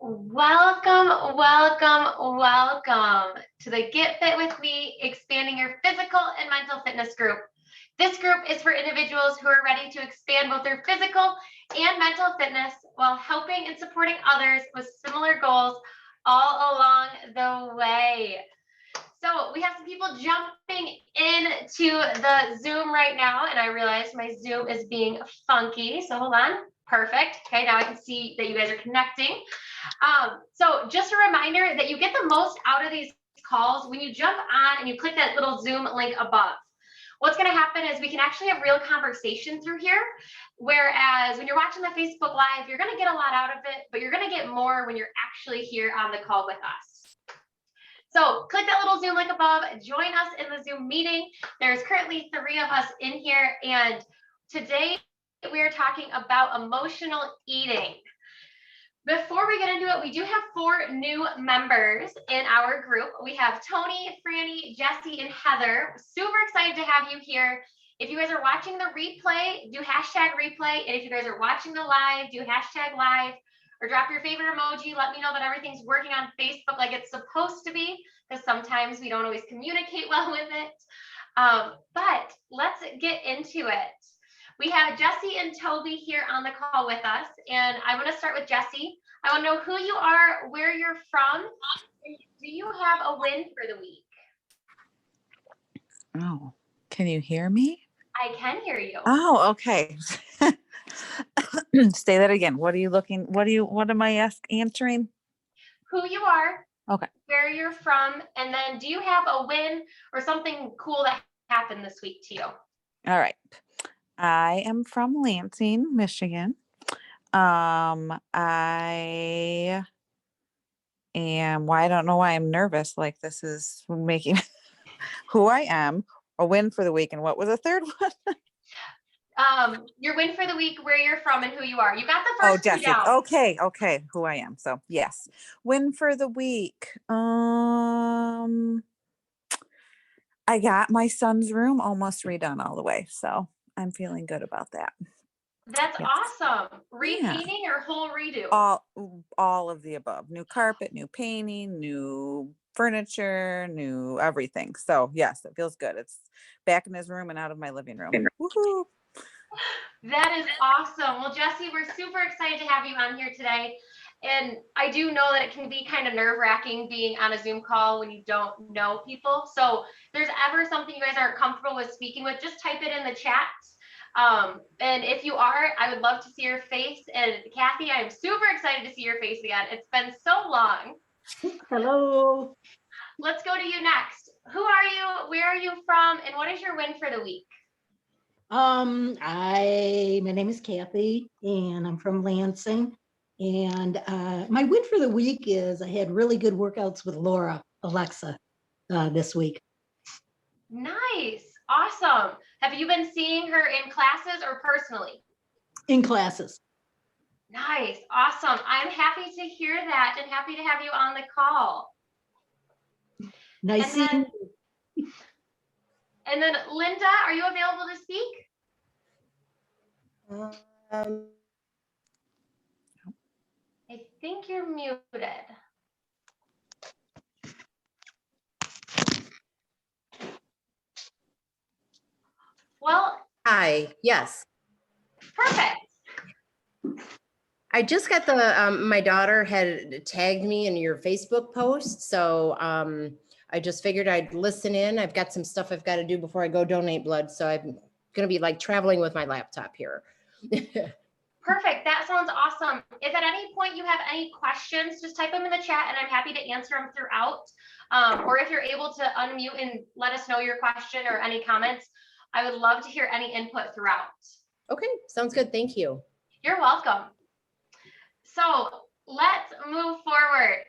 Welcome, welcome, welcome to the Get Fit with Me, expanding your physical and mental fitness group. This group is for individuals who are ready to expand both their physical and mental fitness while helping and supporting others with similar goals all along the way. So we have some people jumping into the Zoom right now, and I realized my Zoom is being funky. So hold on. Perfect. Okay, now I can see that you guys are connecting. So just a reminder that you get the most out of these calls when you jump on and you click that little Zoom link above. What's going to happen is we can actually have real conversation through here. Whereas when you're watching the Facebook Live, you're going to get a lot out of it, but you're going to get more when you're actually here on the call with us. So click that little Zoom link above, join us in the Zoom meeting. There's currently 3 of us in here, and today we are talking about emotional eating. Before we get into it, we do have 4 new members in our group. We have Tony, Franny, Jessi, and Heather. Super excited to have you here. If you guys are watching the replay, do hashtag replay. And if you guys are watching the live, do hashtag live, or drop your favorite emoji. Let me know that everything's working on Facebook like it's supposed to be, because sometimes we don't always communicate well with it. But let's get into it. We have Jessi and Tobe here on the call with us, and I want to start with Jessi. I want to know who you are, where you're from, and do you have a win for the week? Oh, can you hear me? I can hear you. Oh, okay. Say that again. What are you looking? What am I answering? Who you are, okay, where you're from, and then do you have a win or something cool that happened this week to you? All right. I am from Lansing, Michigan. I am, I don't know why I'm nervous. Like this is making who I am, a win for the week. And what was the third one? Your win for the week, where you're from, and who you are. You got the first 2 down. Okay, who I am. So yes, win for the week. I got my son's room almost redone all the way, so I'm feeling good about that. That's awesome. Repainting or whole redo? All of the above. New carpet, new painting, new furniture, new everything. So yes, it feels good. It's back in his room and out of my living room. Woohoo! That is awesome. Well, Jessi, we're super excited to have you on here today. And I do know that it can be kind of nerve-wracking being on a Zoom call when you don't know people. So if there's ever something you guys aren't comfortable with speaking with, just type it in the chat. And if you are, I would love to see your face. And Kathy, I'm super excited to see your face again. It's been so long. Hello. Let's go to you next. Who are you? Where are you from? And what is your win for the week? My name is Kathy, and I'm from Lansing. And my win for the week is I had really good workouts with Alexa, this week. Nice. Awesome. Have you been seeing her in classes or personally? In classes. Nice. Awesome. I'm happy to hear that and happy to have you on the call. Nice seeing you. And then Linda, are you available to speak? I think you're muted. Well. Hi, yes. Perfect. I just got my daughter had tagged me in your Facebook post. So I just figured I'd listen in. I've got some stuff I've got to do before I go donate blood. So I'm going to be like traveling with my laptop here. Perfect. That sounds awesome. If at any point you have any questions, just type them in the chat and I'm happy to answer them throughout. Or if you're able to unmute and let us know your question or any comments, I would love to hear any input throughout. Okay, sounds good. Thank you. You're welcome. So let's move forward.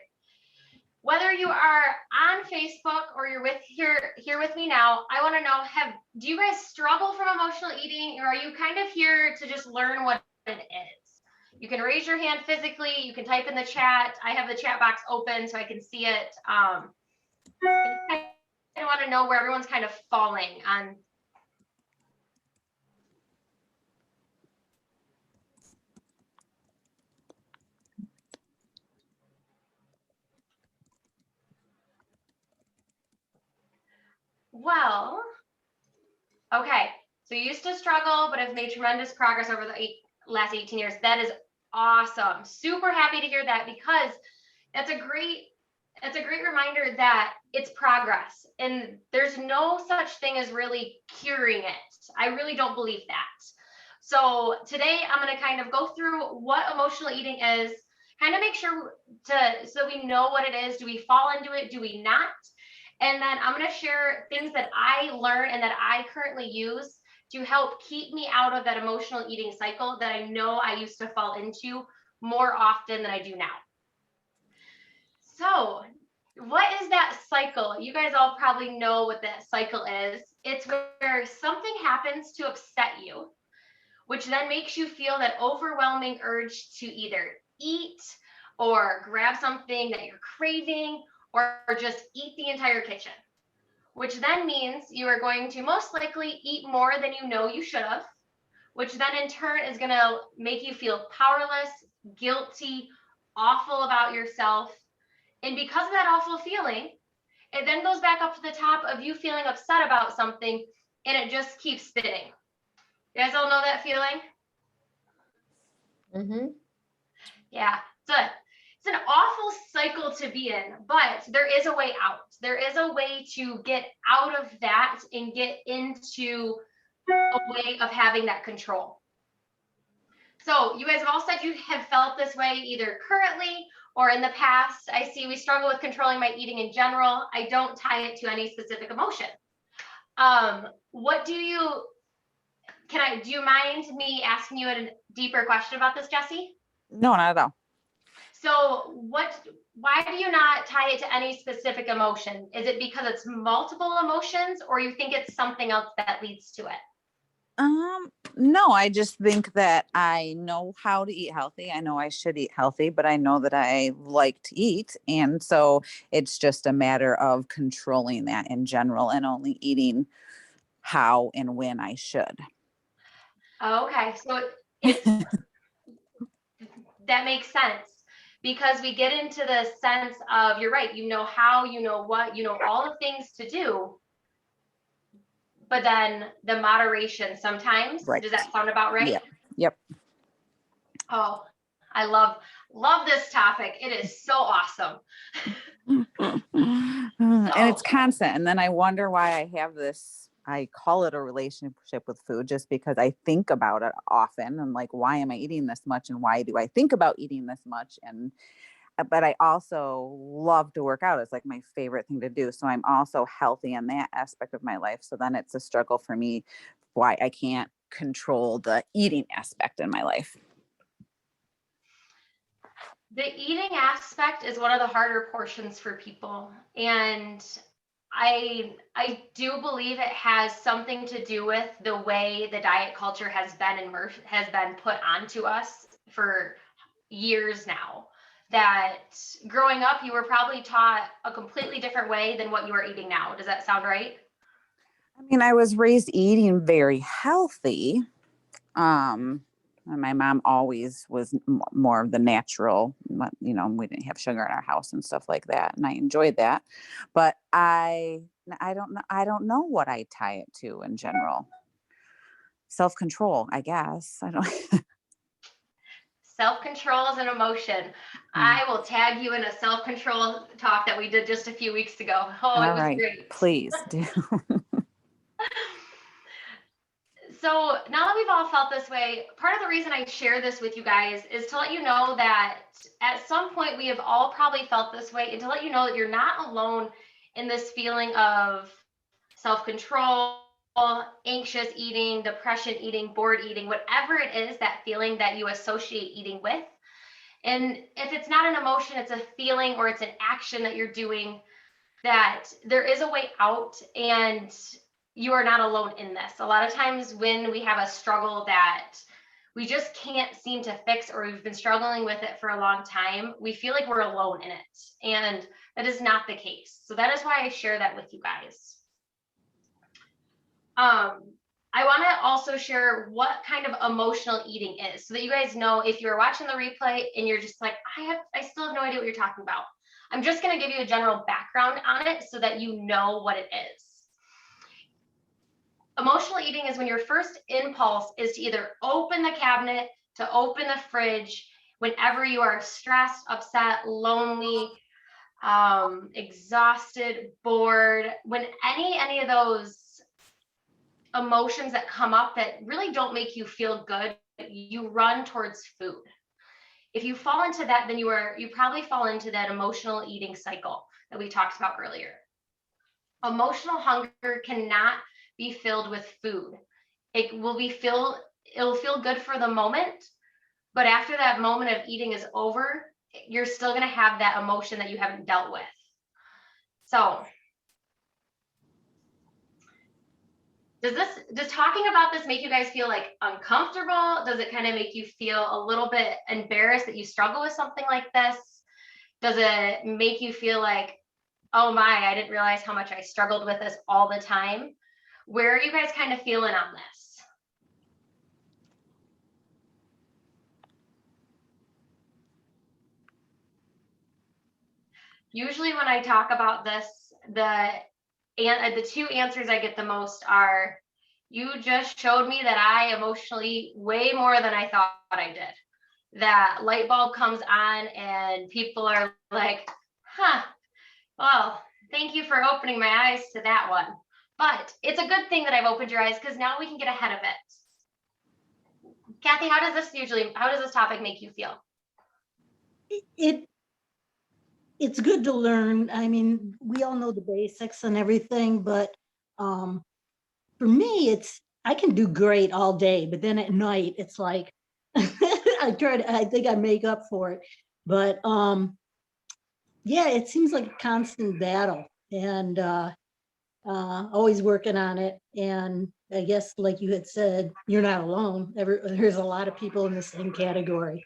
Whether you are on Facebook or you're here with me now, I want to know, do you guys struggle from emotional eating, or are you kind of here to just learn what it is? You can raise your hand physically, you can type in the chat. I have the chat box open so I can see it. I want to know where everyone's kind of falling on. Well, okay. So you used to struggle, but have made tremendous progress over the last 18 years. That is awesome. Super happy to hear that, because it's a great reminder that it's progress, and there's no such thing as really curing it. I really don't believe that. So today I'm going to kind of go through what emotional eating is, kind of make sure so we know what it is. Do we fall into it? Do we not? And then I'm going to share things that I learned and that I currently use to help keep me out of that emotional eating cycle that I know I used to fall into more often than I do now. So what is that cycle? You guys all probably know what that cycle is. It's where something happens to upset you, which then makes you feel that overwhelming urge to either eat or grab something that you're craving, or just eat the entire kitchen, which then means you are going to most likely eat more than you know you should have, which then in turn is going to make you feel powerless, guilty, awful about yourself. And because of that awful feeling, it then goes back up to the top of you feeling upset about something, and it just keeps spinning. You guys all know that feeling? Mm-hmm. Yeah, it's an awful cycle to be in, but there is a way out. There is a way to get out of that and get into a way of having that control. So you guys have all said you have felt this way either currently or in the past. I see we struggle with controlling my eating in general. I don't tie it to any specific emotion. Do you mind me asking you a deeper question about this, Jessi? No, not at all. So why do you not tie it to any specific emotion? Is it because it's multiple emotions, or you think it's something else that leads to it? No, I just think that I know how to eat healthy. I know I should eat healthy, but I know that I like to eat. And so it's just a matter of controlling that in general and only eating how and when I should. Okay, so that makes sense, because we get into the sense of, you're right, you know how, you know what, you know all the things to do, but then the moderation sometimes. Right. Does that sound about right? Yep. Oh, I love this topic. It is so awesome. And it's constant. And then I wonder why I have this, I call it a relationship with food, just because I think about it often and like, why am I eating this much? And why do I think about eating this much? But I also love to work out. It's like my favorite thing to do. So I'm also healthy in that aspect of my life. So then it's a struggle for me why I can't control the eating aspect in my life. The eating aspect is one of the harder portions for people. And I do believe it has something to do with the way the diet culture has been put onto us for years now. That growing up, you were probably taught a completely different way than what you are eating now. Does that sound right? I mean, I was raised eating very healthy. And my mom always was more of the natural, we didn't have sugar in our house and stuff like that. And I enjoyed that, but I don't know what I tie it to in general. Self-control, I guess. I don't. Self-control is an emotion. I will tag you in a self-control talk that we did just a few weeks ago. Oh, it was great. Please do. So now that we've all felt this way, part of the reason I share this with you guys is to let you know that at some point we have all probably felt this way, and to let you know that you're not alone in this feeling of self-control, anxious eating, depression eating, bored eating, whatever it is, that feeling that you associate eating with. And if it's not an emotion, it's a feeling or it's an action that you're doing, that there is a way out, and you are not alone in this. A lot of times when we have a struggle that we just can't seem to fix, or we've been struggling with it for a long time, we feel like we're alone in it. And that is not the case. So that is why I share that with you guys. I want to also share what kind of emotional eating is, so that you guys know, if you're watching the replay and you're just like, I still have no idea what you're talking about. I'm just going to give you a general background on it so that you know what it is. Emotional eating is when your first impulse is to either open the cabinet, to open the fridge, whenever you are stressed, upset, lonely, exhausted, bored, when any of those emotions that come up that really don't make you feel good, you run towards food. If you fall into that, then you probably fall into that emotional eating cycle that we talked about earlier. Emotional hunger cannot be filled with food. It'll feel good for the moment, but after that moment of eating is over, you're still going to have that emotion that you haven't dealt with. So does talking about this make you guys feel like uncomfortable? Does it kind of make you feel a little bit embarrassed that you struggle with something like this? Does it make you feel like, oh my, I didn't realize how much I struggled with this all the time? Where are you guys kind of feeling on this? Usually when I talk about this, the two answers I get the most are, you just showed me that I emotionally way more than I thought I did. That light bulb comes on and people are like, huh, well, thank you for opening my eyes to that one. But it's a good thing that I've opened your eyes, because now we can get ahead of it. Kathy, how does this topic make you feel? It's good to learn. I mean, we all know the basics and everything, but for me, I can do great all day, but then at night, it's like, I think I make up for it. But yeah, it seems like a constant battle, and always working on it. And I guess, like you had said, you're not alone. There's a lot of people in the same category.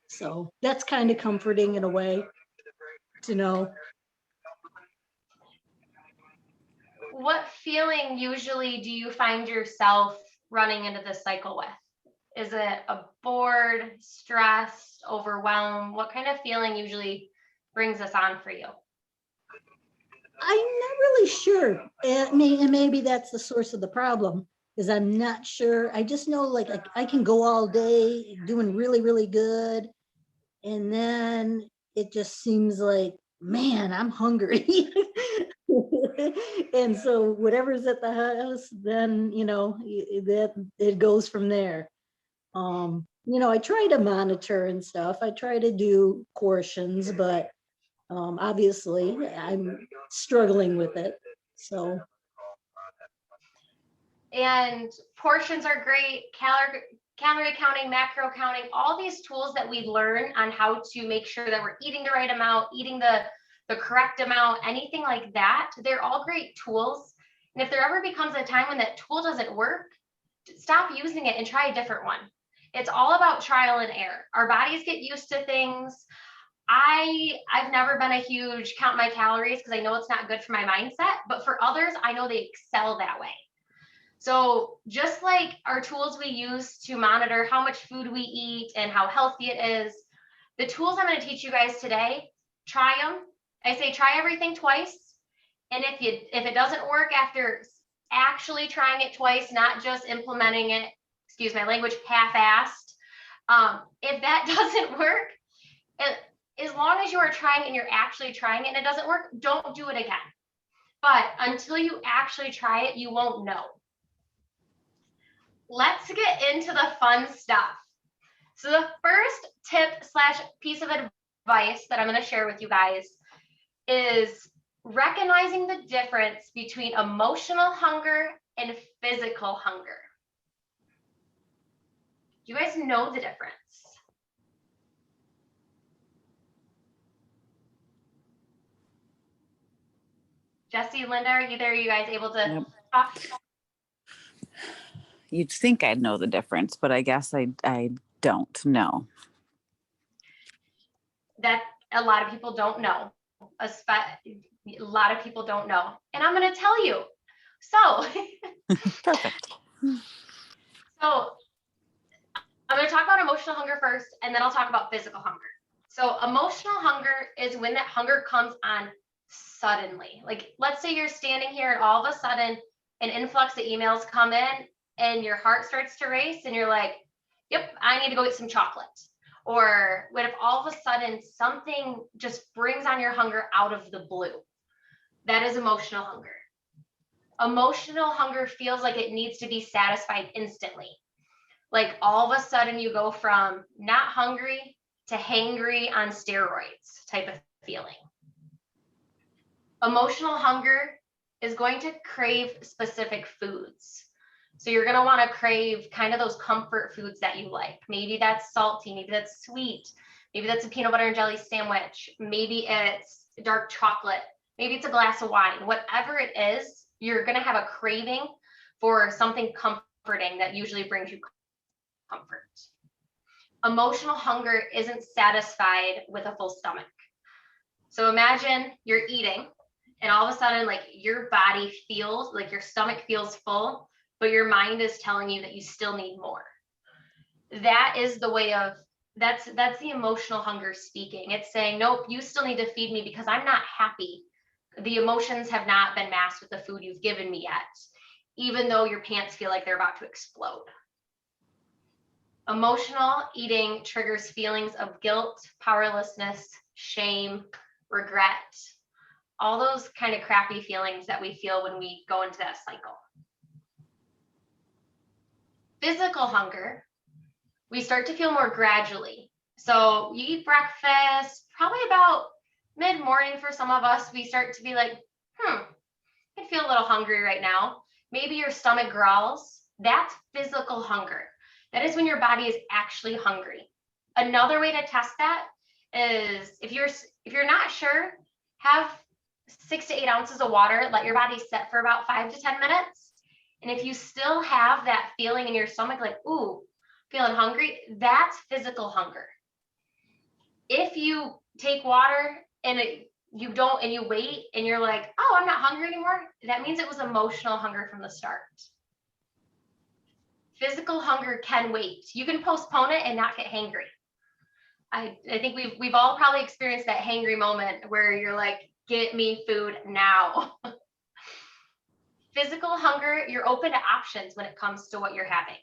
So that's kind of comforting in a way to know. What feeling usually do you find yourself running into this cycle with? Is it a bored, stressed, overwhelmed? What kind of feeling usually brings this on for you? I'm not really sure. And maybe that's the source of the problem, is I'm not sure. I just know, like, I can go all day doing really, really good. And then it just seems like, man, I'm hungry. And so whatever's at the house, then, that it goes from there. I try to monitor and stuff. I try to do portions, but obviously I'm struggling with it. So. And portions are great. Calorie counting, macro counting, all these tools that we learn on how to make sure that we're eating the right amount, eating the correct amount, anything like that, they're all great tools. And if there ever becomes a time when that tool doesn't work, stop using it and try a different one. It's all about trial and error. Our bodies get used to things. I've never been a huge count my calories, because I know it's not good for my mindset, but for others, I know they excel that way. So just like our tools we use to monitor how much food we eat and how healthy it is, the tools I'm going to teach you guys today, try them. I say try everything twice. And if it doesn't work after actually trying it twice, not just implementing it, excuse my language, half-assed, if that doesn't work, as long as you are trying and you're actually trying it and it doesn't work, don't do it again. But until you actually try it, you won't know. Let's get into the fun stuff. So the first tip / piece of advice that I'm going to share with you guys is recognizing the difference between emotional hunger and physical hunger. Do you guys know the difference? Jessi, Linda, are either of you guys able to talk? You'd think I'd know the difference, but I guess I don't know. That a lot of people don't know. A lot of people don't know. And I'm going to tell you. So, perfect. So I'm going to talk about emotional hunger first, and then I'll talk about physical hunger. So emotional hunger is when that hunger comes on suddenly. Like, let's say you're standing here and all of a sudden an influx of emails come in and your heart starts to race and you're like, yep, I need to go get some chocolate. Or what if all of a sudden something just brings on your hunger out of the blue? That is emotional hunger. Emotional hunger feels like it needs to be satisfied instantly. Like all of a sudden you go from not hungry to hangry on steroids type of feeling. Emotional hunger is going to crave specific foods. So you're going to want to crave kind of those comfort foods that you like. Maybe that's salty, maybe that's sweet, maybe that's a peanut butter and jelly sandwich, maybe it's dark chocolate, maybe it's a glass of wine. Whatever it is, you're going to have a craving for something comforting that usually brings you comfort. Emotional hunger isn't satisfied with a full stomach. So imagine you're eating and all of a sudden like your body feels like your stomach feels full, but your mind is telling you that you still need more. That is the way of, that's the emotional hunger speaking. It's saying, nope, you still need to feed me because I'm not happy. The emotions have not been masked with the food you've given me yet, even though your pants feel like they're about to explode. Emotional eating triggers feelings of guilt, powerlessness, shame, regret, all those kind of crappy feelings that we feel when we go into that cycle. Physical hunger, we start to feel more gradually. So you eat breakfast, probably about mid-morning for some of us, we start to be like, I feel a little hungry right now. Maybe your stomach growls. That's physical hunger. That is when your body is actually hungry. Another way to test that is if you're not sure, have 6 to 8 ounces of water, let your body sit for about 5 to 10 minutes. And if you still have that feeling in your stomach, like, ooh, feeling hungry, that's physical hunger. If you take water and you don't, and you wait and you're like, oh, I'm not hungry anymore, that means it was emotional hunger from the start. Physical hunger can wait. You can postpone it and not get hangry. I think we've all probably experienced that hangry moment where you're like, get me food now. Physical hunger, you're open to options when it comes to what you're having.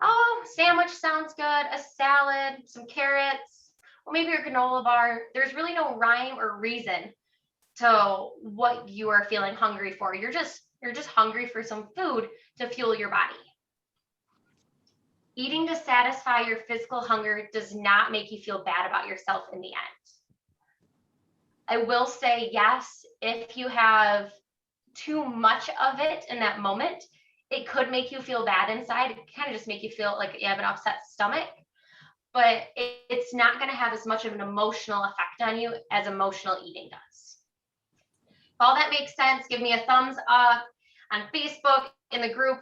Oh, sandwich sounds good, a salad, some carrots, or maybe a granola bar. There's really no rhyme or reason to what you are feeling hungry for. You're just hungry for some food to fuel your body. Eating to satisfy your physical hunger does not make you feel bad about yourself in the end. I will say, yes, if you have too much of it in that moment, it could make you feel bad inside. It kind of just make you feel like you have an upset stomach, but it's not going to have as much of an emotional effect on you as emotional eating does. If all that makes sense, give me a thumbs up on Facebook, in the group,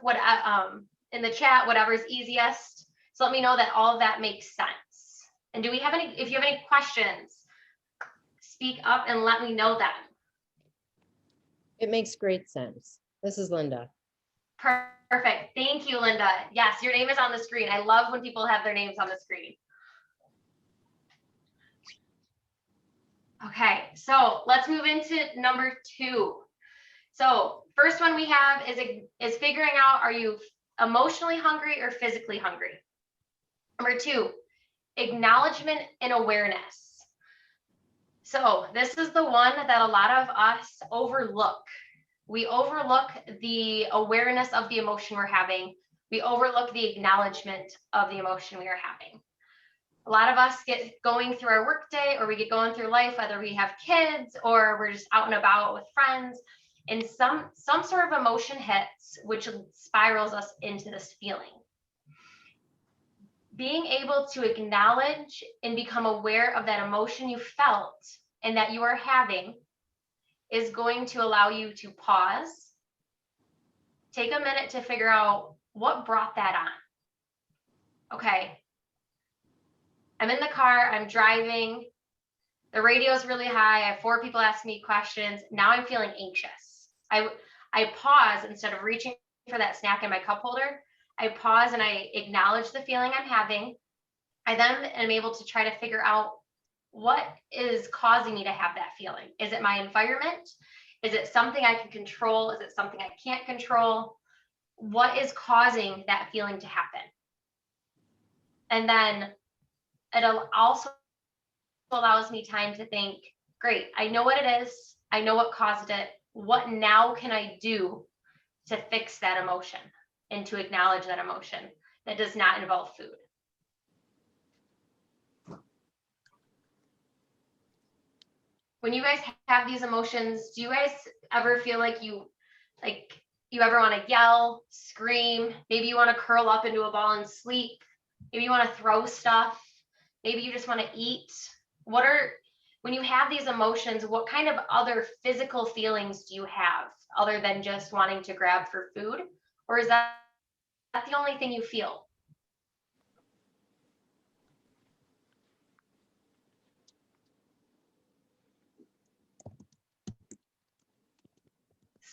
in the chat, whatever's easiest. So let me know that all of that makes sense. And if you have any questions, speak up and let me know them. It makes great sense. This is Linda. Perfect. Thank you, Linda. Yes, your name is on the screen. I love when people have their names on the screen. Okay, so let's move into number 2. So first one we have is figuring out, are you emotionally hungry or physically hungry? Number 2, acknowledgement and awareness. So this is the one that a lot of us overlook. We overlook the awareness of the emotion we're having. We overlook the acknowledgement of the emotion we are having. A lot of us get going through our workday, or we get going through life, whether we have kids or we're just out and about with friends, and some sort of emotion hits, which spirals us into this feeling. Being able to acknowledge and become aware of that emotion you felt and that you are having is going to allow you to pause, take a minute to figure out what brought that on. Okay, I'm in the car, I'm driving, the radio's really high, I have 4 people asking me questions, now I'm feeling anxious. I pause instead of reaching for that snack in my cup holder. I pause and I acknowledge the feeling I'm having. I then am able to try to figure out what is causing me to have that feeling. Is it my environment? Is it something I can control? Is it something I can't control? What is causing that feeling to happen? And then it also allows me time to think, great, I know what it is. I know what caused it. What now can I do to fix that emotion and to acknowledge that emotion that does not involve food? When you guys have these emotions, do you guys ever feel like you ever want to yell, scream? Maybe you want to curl up into a ball and sleep. Maybe you want to throw stuff. Maybe you just want to eat. When you have these emotions, what kind of other physical feelings do you have other than just wanting to grab for food? Or is that the only thing you feel?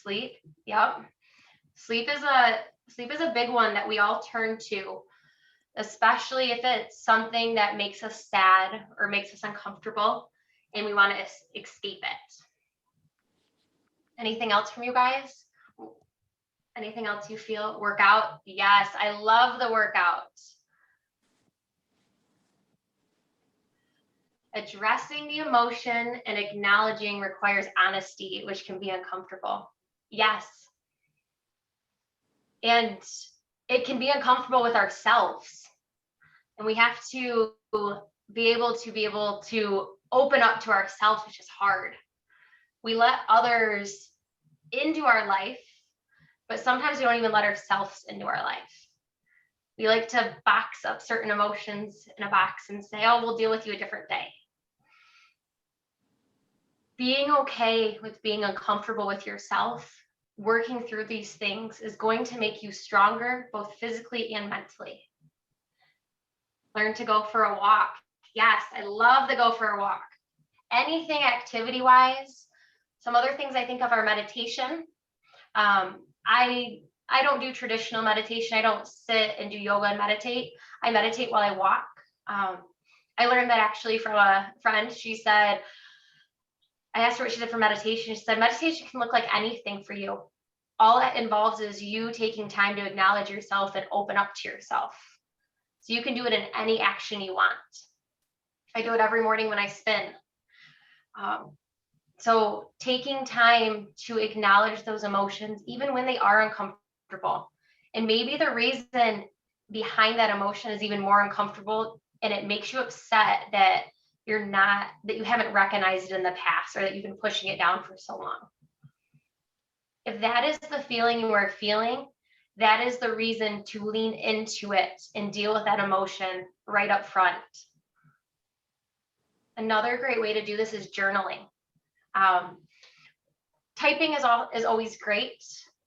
Sleep. Yep. Sleep is a big one that we all turn to, especially if it's something that makes us sad or makes us uncomfortable and we want to escape it. Anything else from you guys? Anything else you feel? Workout? Yes, I love the workout. Addressing the emotion and acknowledging requires honesty, which can be uncomfortable. Yes. And it can be uncomfortable with ourselves. And we have to be able to open up to ourselves, which is hard. We let others into our life, but sometimes we don't even let ourselves into our life. We like to box up certain emotions in a box and say, oh, we'll deal with you a different day. Being okay with being uncomfortable with yourself, working through these things is going to make you stronger, both physically and mentally. Learn to go for a walk. Yes, I love to go for a walk. Anything activity-wise. Some other things I think of are meditation. I don't do traditional meditation. I don't sit and do yoga and meditate. I meditate while I walk. I learned that actually from a friend. She said, I asked her what she did for meditation. She said, meditation can look like anything for you. All it involves is you taking time to acknowledge yourself and open up to yourself. So you can do it in any action you want. I do it every morning when I spin. So taking time to acknowledge those emotions, even when they are uncomfortable. And maybe the reason behind that emotion is even more uncomfortable and it makes you upset that you haven't recognized it in the past or that you've been pushing it down for so long. If that is the feeling you are feeling, that is the reason to lean into it and deal with that emotion right up front. Another great way to do this is journaling. Typing is always great,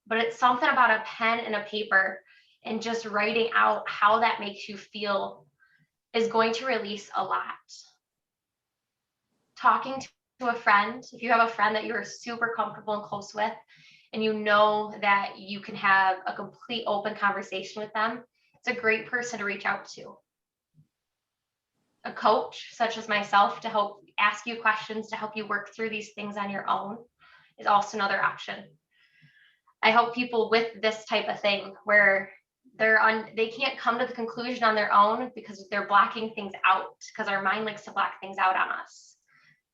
but it's something about a pen and a paper and just writing out how that makes you feel is going to release a lot. Talking to a friend, if you have a friend that you're super comfortable and close with, and you know that you can have a complete open conversation with them, it's a great person to reach out to. A coach, such as myself, to help ask you questions, to help you work through these things on your own is also another option. I help people with this type of thing where they can't come to the conclusion on their own because they're blocking things out, because our mind likes to block things out on us.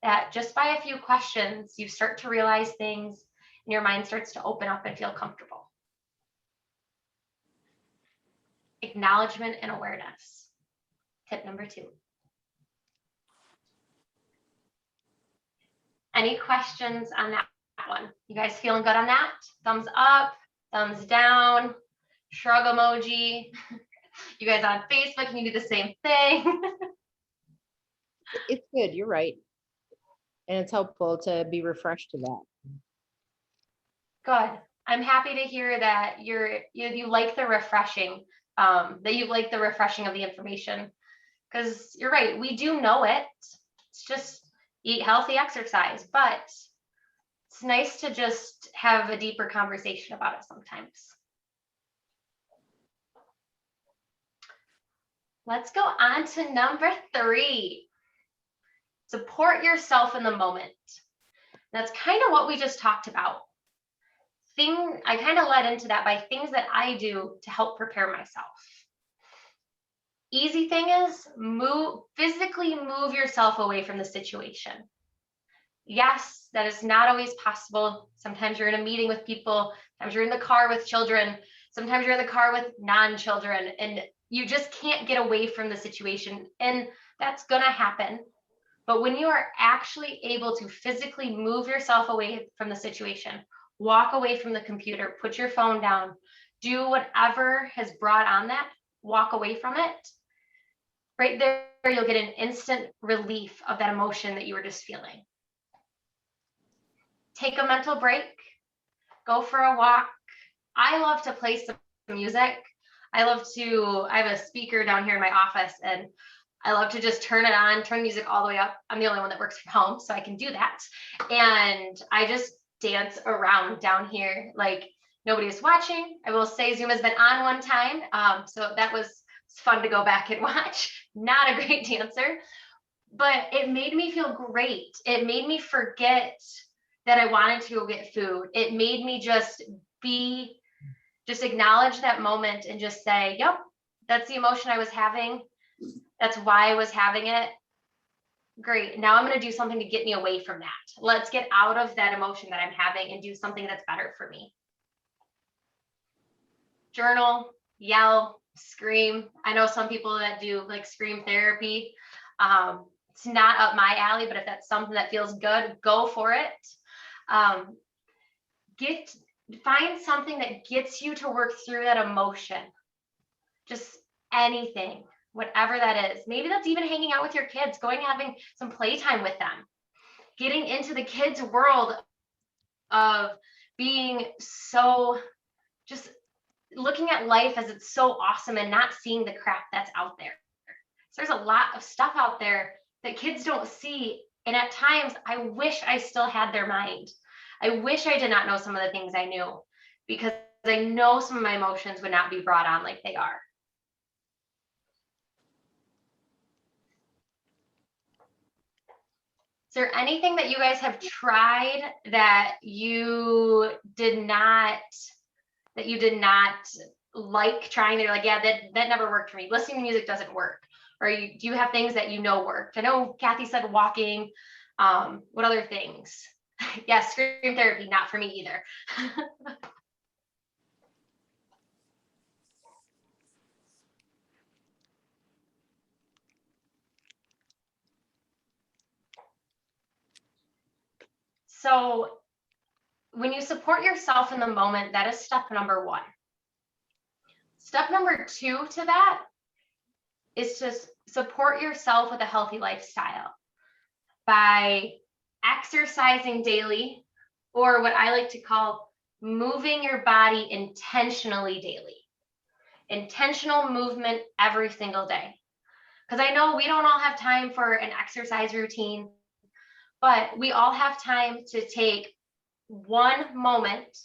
That just by a few questions, you start to realize things and your mind starts to open up and feel comfortable. Acknowledgement and awareness. Tip number 2. Any questions on that one? You guys feeling good on that? Thumbs up, thumbs down, shrug emoji. You guys on Facebook, can you do the same thing? It's good. You're right. And it's helpful to be refreshed to that. Good. I'm happy to hear that you like the refreshing, that you like the refreshing of the information, because you're right. We do know it. It's just eat healthy, exercise, but it's nice to just have a deeper conversation about it sometimes. Let's go on to number 3. Support yourself in the moment. That's kind of what we just talked about. I kind of led into that by things that I do to help prepare myself. Easy thing is physically move yourself away from the situation. Yes, that is not always possible. Sometimes you're in a meeting with people, sometimes you're in the car with children, sometimes you're in the car with non-children, and you just can't get away from the situation, and that's gonna happen. But when you are actually able to physically move yourself away from the situation, walk away from the computer, put your phone down, do whatever has brought on that, walk away from it, right there, you'll get an instant relief of that emotion that you were just feeling. Take a mental break, go for a walk. I love to play some music. I have a speaker down here in my office, and I love to just turn it on, turn the music all the way up. I'm the only one that works from home, so I can do that. And I just dance around down here like nobody's watching. I will say Zoom has been on one time, so that was fun to go back and watch. Not a great dancer, but it made me feel great. It made me forget that I wanted to go get food. It made me just acknowledge that moment and just say, yep, that's the emotion I was having. That's why I was having it. Great. Now I'm going to do something to get me away from that. Let's get out of that emotion that I'm having and do something that's better for me. Journal, yell, scream. I know some people that do like scream therapy. It's not up my alley, but if that's something that feels good, go for it. Find something that gets you to work through that emotion. Just anything, whatever that is. Maybe that's even hanging out with your kids, going and having some playtime with them, getting into the kids' world of being so, just looking at life as it's so awesome and not seeing the crap that's out there. So there's a lot of stuff out there that kids don't see. And at times, I wish I still had their mind. I wish I did not know some of the things I knew, because I know some of my emotions would not be brought on like they are. Is there anything that you guys have tried that you did not like trying? They're like, yeah, that never worked for me. Listening to music doesn't work. Or do you have things that you know worked? I know Kathy said walking. What other things? Yes, scream therapy, not for me either. So when you support yourself in the moment, that is step number 1. Step number 2 to that is to support yourself with a healthy lifestyle by exercising daily, or what I like to call moving your body intentionally daily. Intentional movement every single day. Because I know we don't all have time for an exercise routine, but we all have time to take one moment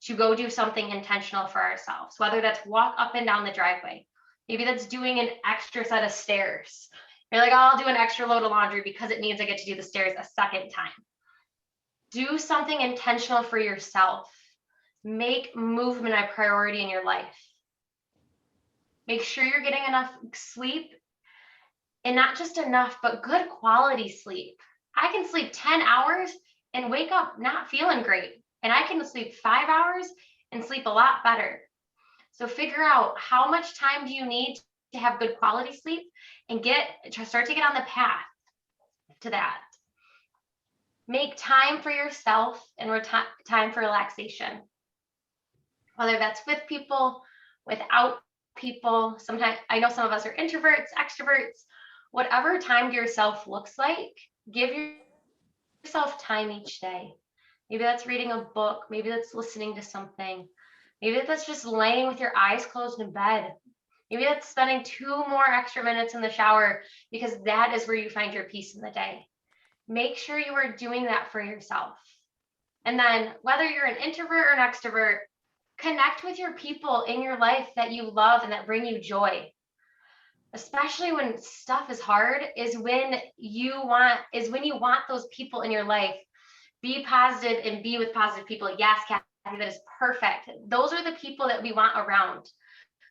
to go do something intentional for ourselves, whether that's walk up and down the driveway. Maybe that's doing an extra set of stairs. You're like, oh, I'll do an extra load of laundry because it means I get to do the stairs a second time. Do something intentional for yourself. Make movement a priority in your life. Make sure you're getting enough sleep, and not just enough, but good quality sleep. I can sleep 10 hours and wake up not feeling great. And I can sleep 5 hours and sleep a lot better. So figure out how much time do you need to have good quality sleep, and start to get on the path to that. Make time for yourself and time for relaxation. Whether that's with people, without people. Sometimes I know some of us are introverts, extroverts, whatever time to yourself looks like, give yourself time each day. Maybe that's reading a book. Maybe that's listening to something. Maybe that's just laying with your eyes closed in bed. Maybe that's spending 2 more extra minutes in the shower, because that is where you find your peace in the day. Make sure you are doing that for yourself. And then whether you're an introvert or an extrovert, connect with your people in your life that you love and that bring you joy. Especially when stuff is hard, is when you want those people in your life Be positive and be with positive people. Yes, Kathy, that is perfect. Those are the people that we want around.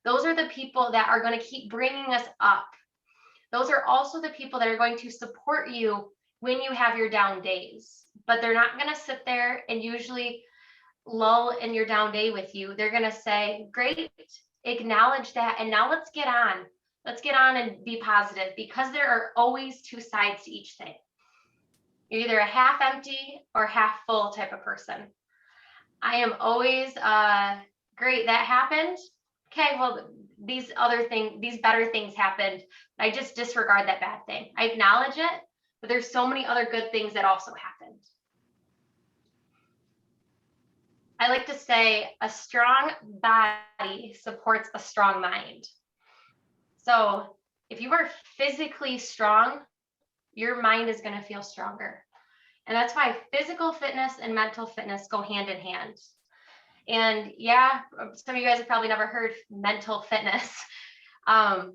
Those are the people that are going to keep bringing us up. Those are also the people that are going to support you when you have your down days, but they're not going to sit there and usually lull in your down day with you. They're going to say, great, acknowledge that. And now let's get on. Let's get on and be positive, because there are always two sides to each thing. You're either a half empty or half full type of person. I am always, great, that happened. Okay, well, these better things happened. I just disregard that bad thing. I acknowledge it, but there's so many other good things that also happened. I like to say a strong body supports a strong mind. So if you are physically strong, your mind is going to feel stronger. And that's why physical fitness and mental fitness go hand in hand. And yeah, some of you guys have probably never heard mental fitness. I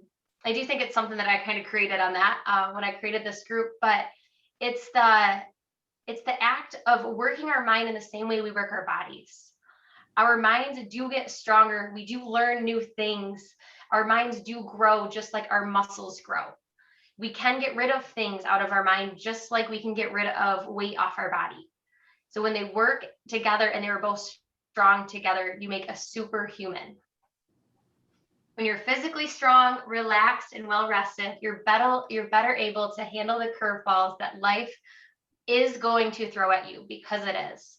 do think it's something that I kind of created on that when I created this group, but it's the act of working our mind in the same way we work our bodies. Our minds do get stronger. We do learn new things. Our minds do grow just like our muscles grow. We can get rid of things out of our mind just like we can get rid of weight off our body. So when they work together and they were both strong together, you make a superhuman. When you're physically strong, relaxed, and well rested, you're better able to handle the curveballs that life is going to throw at you, because it is.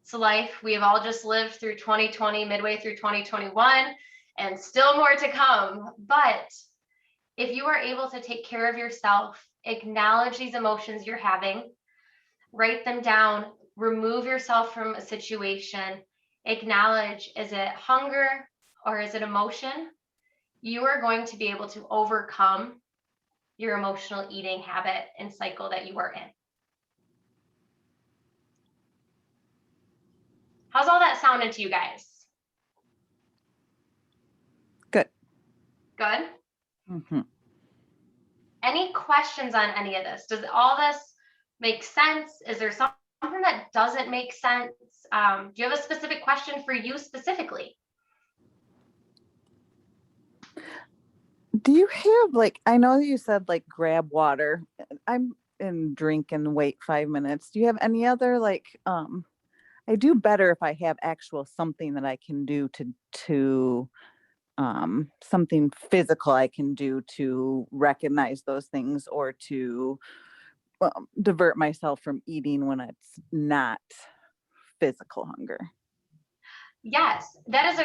It's life. We have all just lived through 2020, midway through 2021, and still more to come. But if you are able to take care of yourself, acknowledge these emotions you're having, write them down, remove yourself from a situation, acknowledge, is it hunger or is it emotion? You are going to be able to overcome your emotional eating habit and cycle that you are in. How's all that sounding to you guys? Good. Good? Mm-hmm. Any questions on any of this? Does all this make sense? Is there something that doesn't make sense? Do you have a specific question for you specifically? Do you have, like, I know you said like grab water. I'm in drink and wait 5 minutes. Do you have any other, like, I do better if I have actual something that I can do to something physical I can do to recognize those things, or to divert myself from eating when it's not physical hunger. Yes, that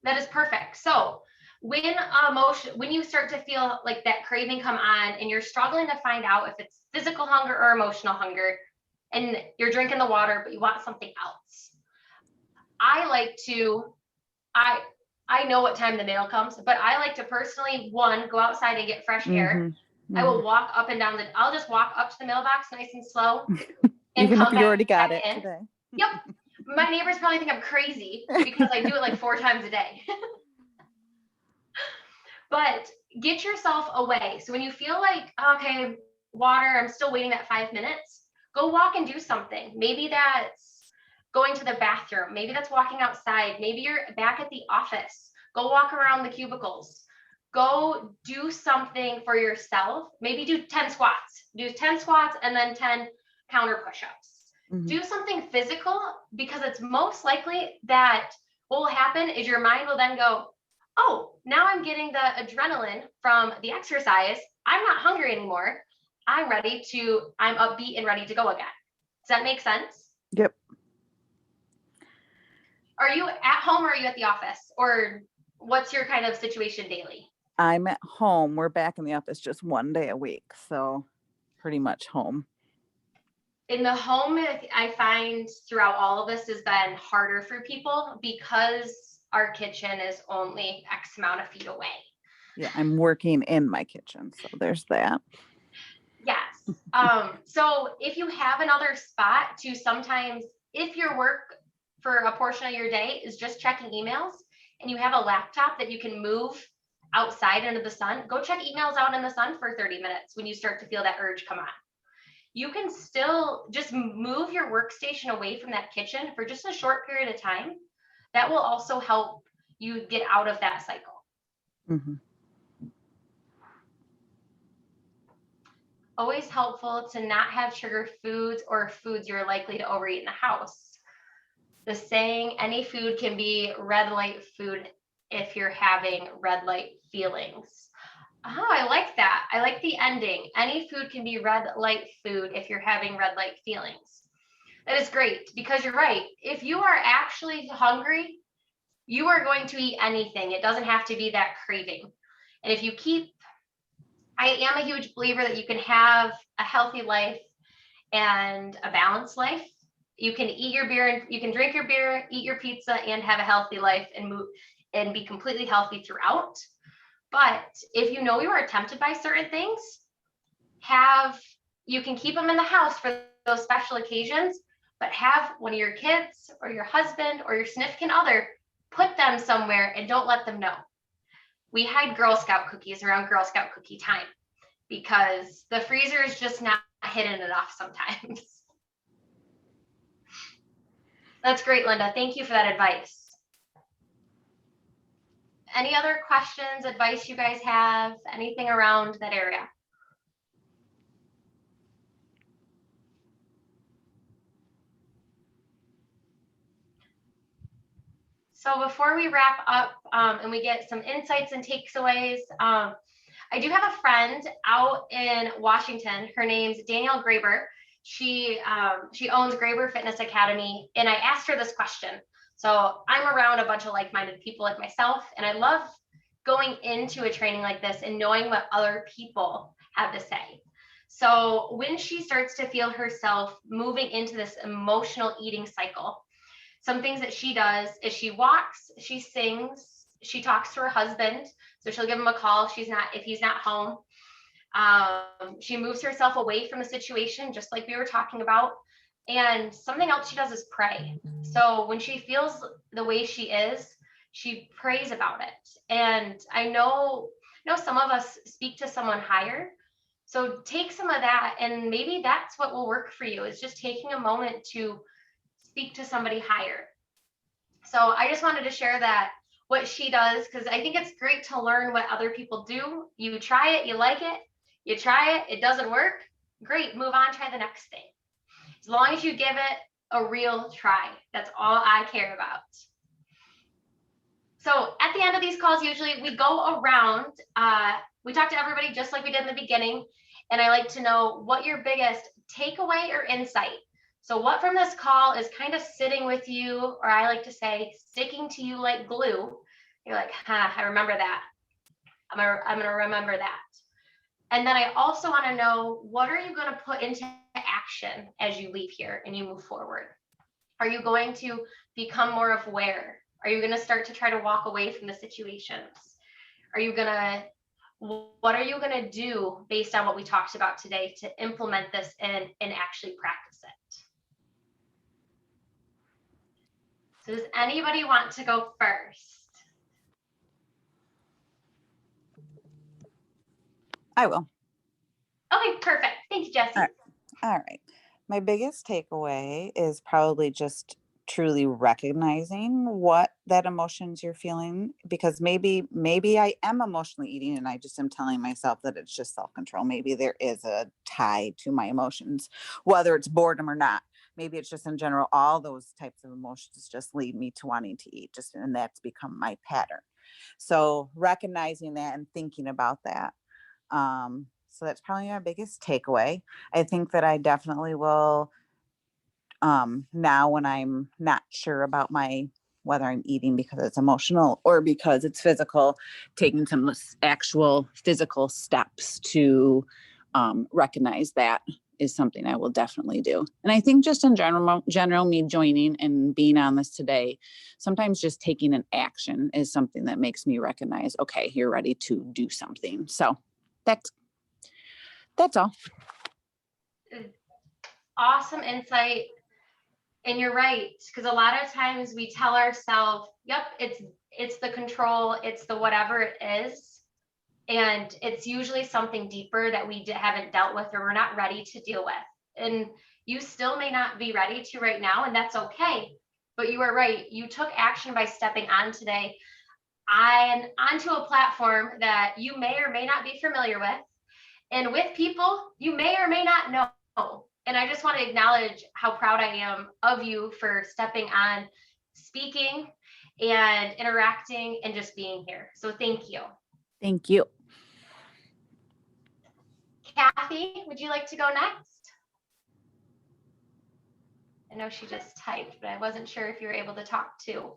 is perfect. So when you start to feel like that craving come on and you're struggling to find out if it's physical hunger or emotional hunger, and you're drinking the water, but you want something else, I know what time the mail comes, but I like to personally, one, go outside and get fresh air. Mm-hmm. I will walk up and down I'll just walk up to the mailbox nice and slow. And Even come if you back already got it in. today. Yep. My neighbors probably think I'm crazy because I do it like 4 times a day. But get yourself away. So when you feel like, okay, water, I'm still waiting that 5 minutes, go walk and do something. Maybe that's going to the bathroom. Maybe that's walking outside. Maybe you're back at the office. Go walk around the cubicles. Go do something for yourself. Maybe do 10 squats. Do 10 squats and then 10 counter push-ups. Mm-hmm. Do something physical, because it's most likely that what will happen is your mind will then go, oh, now I'm getting the adrenaline from the exercise. I'm not hungry anymore. I'm upbeat and ready to go again. Does that make sense? Yep. Are you at home or are you at the office? Or what's your kind of situation daily? I'm at home. We're back in the office just 1 day a week. So pretty much home. In the home, I find throughout all of this has been harder for people because our kitchen is only X amount of feet away. Yeah, I'm working in my kitchen. So there's that. Yes. So if you have another spot to, sometimes if your work for a portion of your day is just checking emails and you have a laptop that you can move outside into the sun, go check emails out in the sun for 30 minutes when you start to feel that urge come on. you can still just move your workstation away from that kitchen for just a short period of time. That will also help you get out of that cycle. Mhm. Always helpful to not have sugar foods or foods you're likely to overeat in the house. The saying, any food can be red light food if you're having red light feelings. Oh, I like that. I like the ending. Any food can be red light food if you're having red light feelings. That is great, because you're right. If you are actually hungry, you are going to eat anything. It doesn't have to be that craving. And if you keep, I am a huge believer that you can have a healthy life and a balanced life. You can eat your beer and you can drink your beer, eat your pizza, and have a healthy life and move and be completely healthy throughout. But if you know you are tempted by certain things, you can keep them in the house for those special occasions, but have one of your kids or your husband or your significant other put them somewhere and don't let them know. We hide Girl Scout cookies around Girl Scout cookie time because the freezer is just not hidden enough sometimes. That's great, Linda. Thank you for that advice. Any other questions, advice you guys have, anything around that area? So before we wrap up and we get some insights and takeaways, I do have a friend out in Washington. Her name's Danielle Graber. She owns Graber Fitness Academy, and I asked her this question. So I'm around a bunch of like-minded people like myself, and I love going into a training like this and knowing what other people have to say. So when she starts to feel herself moving into this emotional eating cycle, some things that she does is she walks, she sings, she talks to her husband. So she'll give him a call if he's not home. She moves herself away from the situation, just like we were talking about. And something else she does is pray. So when she feels the way she is, she prays about it. And I know some of us speak to someone higher. So take some of that, and maybe that's what will work for you, is just taking a moment to speak to somebody higher. So I just wanted to share that, what she does, because I think it's great to learn what other people do. You try it, you like it, you try it, it doesn't work, great, move on, try the next thing. As long as you give it a real try, that's all I care about. So at the end of these calls, usually we go around, we talk to everybody just like we did in the beginning, and I like to know what your biggest takeaway or insight. So what from this call is kind of sitting with you, or I like to say sticking to you like glue. You're like, I remember that. I'm gonna remember that. And then I also want to know, what are you going to put into action as you leave here and you move forward? Are you going to become more aware? Are you going to start to try to walk away from the situations? What are you going to do based on what we talked about today to implement this and actually practice it? So does anybody want to go first? I will. Okay, perfect. Thank you, Jessi. All right. My biggest takeaway is probably just truly recognizing what that emotions you're feeling, because maybe I am emotionally eating and I just am telling myself that it's just self-control. Maybe there is a tie to my emotions, whether it's boredom or not. Maybe it's just in general, all those types of emotions just lead me to wanting to eat, and that's become my pattern. So recognizing that and thinking about that. So that's probably my biggest takeaway. I think that I definitely will, now when I'm not sure about whether I'm eating because it's emotional or because it's physical, taking some actual physical steps to recognize that is something I will definitely do. And I think just in general, me joining and being on this today, sometimes just taking an action is something that makes me recognize, okay, you're ready to do something. So that's all. Awesome insight. And you're right, because a lot of times we tell ourselves, yep, it's the control, it's the whatever it is. And it's usually something deeper that we haven't dealt with or we're not ready to deal with. and you still may not be ready to right now, and that's okay. But you are right. You took action by stepping on today and onto a platform that you may or may not be familiar with, and with people you may or may not know. And I just want to acknowledge how proud I am of you for stepping on, speaking and interacting and just being here. So thank you. Thank you. Kathy, would you like to go next? I know she just typed, but I wasn't sure if you were able to talk too.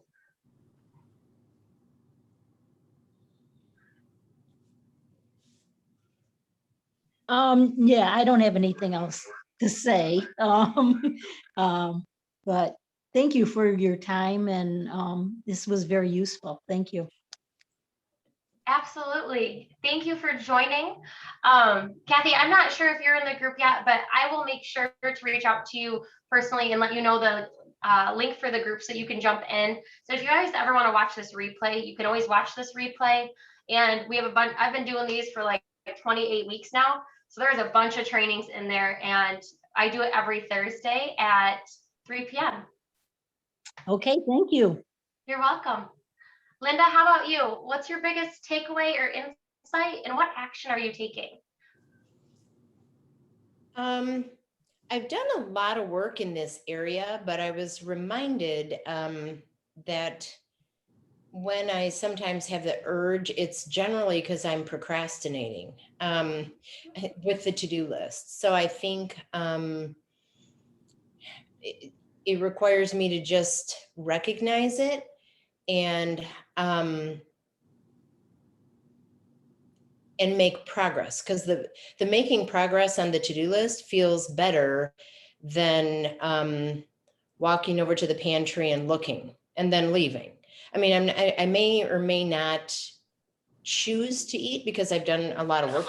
Yeah, I don't have anything else to say. But thank you for your time, and this was very useful. Thank you. Absolutely. Thank you for joining. Kathy, I'm not sure if you're in the group yet, but I will make sure to reach out to you personally and let you know the link for the group so you can jump in. So if you guys ever want to watch this replay, you can always watch this replay. And we have a bunch, I've been doing these for like 28 weeks now. So there's a bunch of trainings in there, and I do it every Thursday at 3 p.m. Okay, thank you. You're welcome. Linda, how about you? What's your biggest takeaway or insight, and what action are you taking? I've done a lot of work in this area, but I was reminded that when I sometimes have the urge, it's generally because I'm procrastinating with the to-do list. So I think it requires me to just recognize it and make progress, because the making progress on the to-do list feels better than walking over to the pantry and looking and then leaving. I mean, I may or may not choose to eat because I've done a lot of work.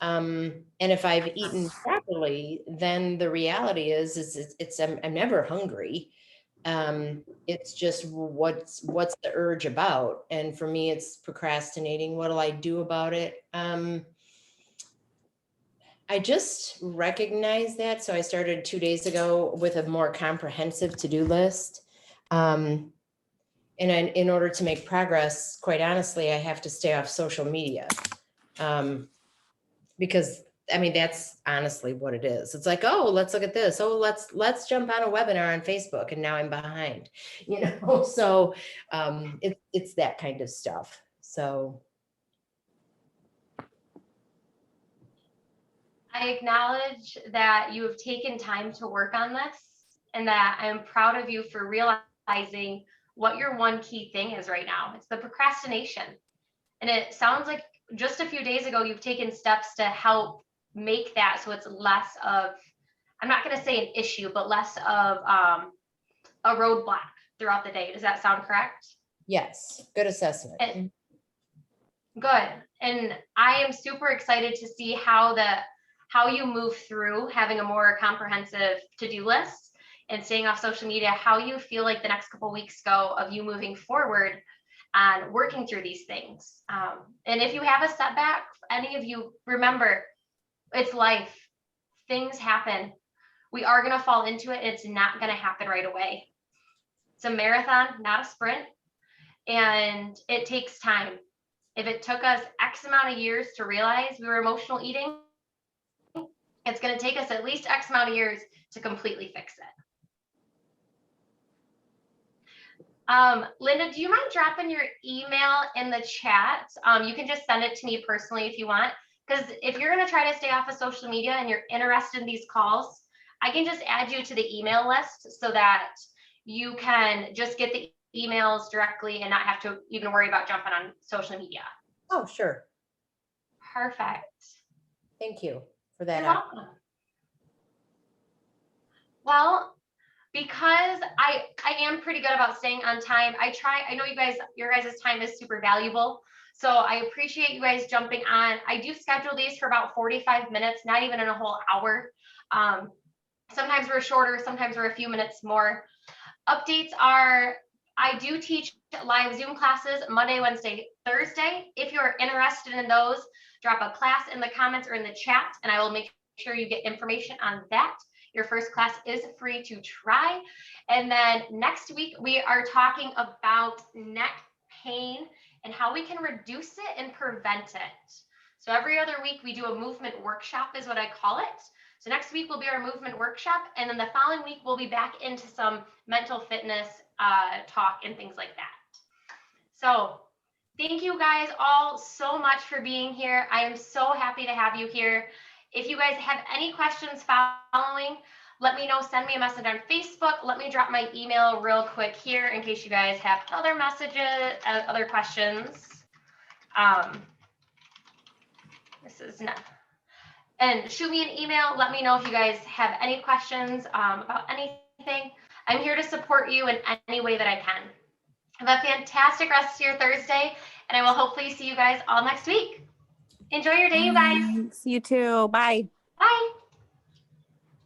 And if I've eaten properly, then the reality is I'm never hungry. It's just what's the urge about? And for me, it's procrastinating. What'll I do about it? I just recognize that. So I started 2 days ago with a more comprehensive to-do list. And in order to make progress, quite honestly, I have to stay off social media. Because I mean, that's honestly what it is. It's like, oh, let's look at this. Oh, let's jump on a webinar on Facebook, and now I'm behind, you know? So it's that kind of stuff. So I acknowledge that you have taken time to work on this, and that I am proud of you for realizing what your one key thing is right now. It's the procrastination. And it sounds like just a few days ago, you've taken steps to help make that so it's less of, I'm not going to say an issue, but less of a roadblock throughout the day. Does that sound correct? yes, good assessment. Good. And I am super excited to see how you move through having a more comprehensive to-do list and staying off social media, how you feel like the next couple of weeks go of you moving forward and working through these things. And if you have a setback, any of you, remember, it's life. Things happen. We are going to fall into it. It's not going to happen right away. It's a marathon, not a sprint. And it takes time. If it took us X amount of years to realize we were emotional eating, it's going to take us at least X amount of years to completely fix it. Linda, do you mind dropping your email in the chat? You can just send it to me personally if you want, because if you're going to try to stay off of social media and you're interested in these calls, I can just add you to the email list so that you can just get the emails directly and not have to even worry about jumping on social media. Oh, sure. Perfect. Thank you for that. You're welcome. Well, because I am pretty good about staying on time. I know your guys' time is super valuable. So I appreciate you guys jumping on. I do schedule these for about 45 minutes, not even in a whole hour. Sometimes we're shorter, sometimes we're a few minutes more. Updates are, I do teach live Zoom classes Monday, Wednesday, Thursday. If you're interested in those, drop a class in the comments or in the chat, and I will make sure you get information on that. Your first class is free to try. And then next week, we are talking about neck pain and how we can reduce it and prevent it. So every other week, we do a movement workshop is what I call it. So next week will be our movement workshop. And then the following week, we'll be back into some mental fitness talk and things like that. So thank you guys all so much for being here. I am so happy to have you here. If you guys have any questions following, let me know. Send me a message on Facebook. Let me drop my email real quick here in case you guys have other messages, other questions. This is not. And shoot me an email. Let me know if you guys have any questions about anything. I'm here to support you in any way that I can. Have a fantastic rest of your Thursday, and I will hopefully see you guys all next week. Enjoy your day, you guys. Thanks. You too. Bye.